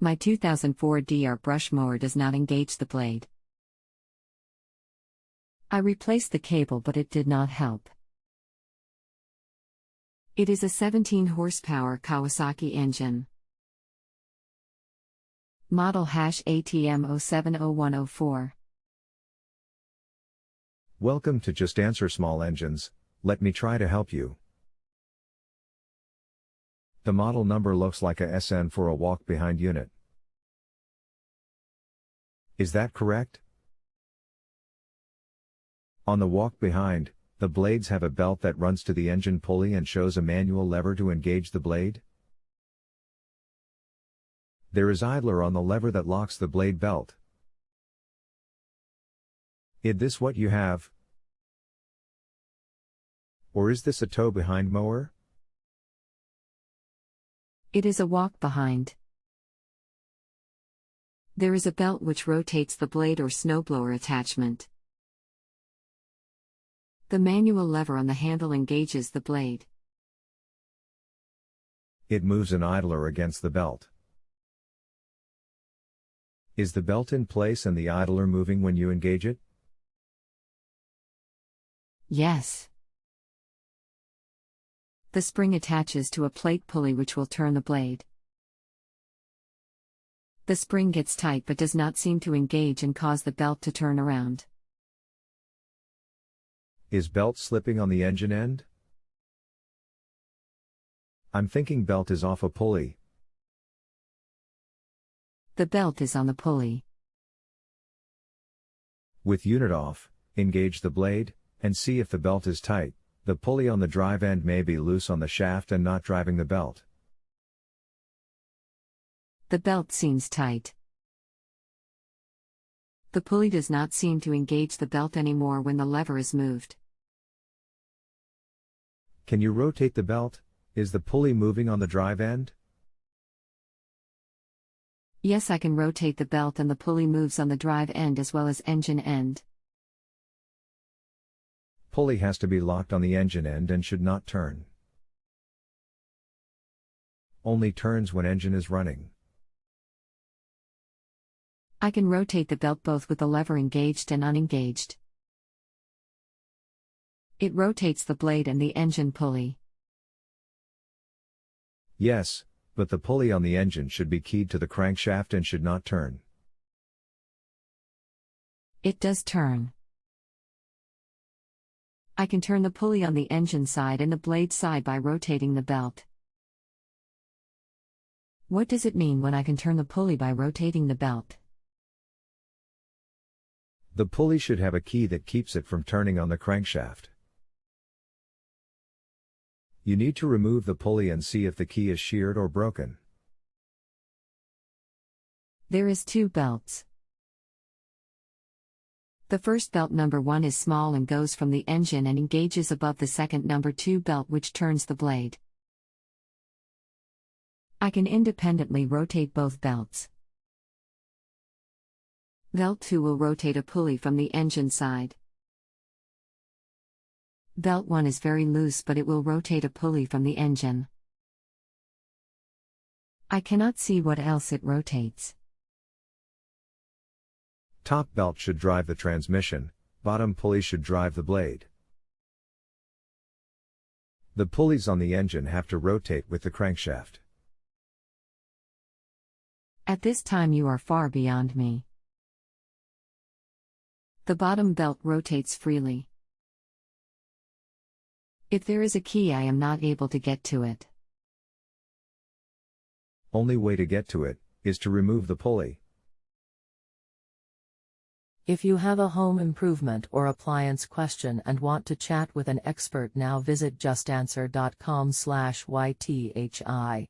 My 2004 DR brush mower does not engage the blade. I replaced the cable, but it did not help. It is a 17 horsepower Kawasaki engine. Model #ATM 070104. Welcome to Just Answer Small Engines. Let me try to help you. The model number looks like a SN for a walk-behind unit. Is that correct? On the walk-behind, the blades have a belt that runs to the engine pulley and shows a manual lever to engage the blade. There is idler on the lever that locks the blade belt. Is this what you have? Or is this a tow-behind mower? It is a walk-behind. There is a belt which rotates the blade or snowblower attachment. The manual lever on the handle engages the blade. It moves an idler against the belt. Is the belt in place and the idler moving when you engage it? Yes. The spring attaches to a plate pulley which will turn the blade. The spring gets tight but does not seem to engage and cause the belt to turn around. Is belt slipping on the engine end? I'm thinking belt is off a pulley. The belt is on the pulley. With unit off, engage the blade, and see if the belt is tight. The pulley on the drive end may be loose on the shaft and not driving the belt. The belt seems tight. The pulley does not seem to engage the belt anymore when the lever is moved. Can you rotate the belt? Is the pulley moving on the drive end? Yes, I can rotate the belt and the pulley moves on the drive end as well as engine end. Pulley has to be locked on the engine end and should not turn. Only turns when engine is running. I can rotate the belt both with the lever engaged and unengaged. It rotates the blade and the engine pulley. Yes, but the pulley on the engine should be keyed to the crankshaft and should not turn. It does turn. I can turn the pulley on the engine side and the blade side by rotating the belt. What does it mean when I can turn the pulley by rotating the belt? The pulley should have a key that keeps it from turning on the crankshaft. You need to remove the pulley and see if the key is sheared or broken. There is 2 belts. The first belt number 1 is small and goes from the engine and engages above the second number 2 belt which turns the blade. I can independently rotate both belts. Belt 2 will rotate a pulley from the engine side. Belt 1 is very loose but it will rotate a pulley from the engine. I cannot see what else it rotates. Top belt should drive the transmission, bottom pulley should drive the blade. The pulleys on the engine have to rotate with the crankshaft. At this time you are far beyond me. The bottom belt rotates freely. If there is a key, I am not able to get to it. Only way to get to it is to remove the pulley. If you have a home improvement or appliance question and want to chat with an expert now, visit justanswer.com/ythi.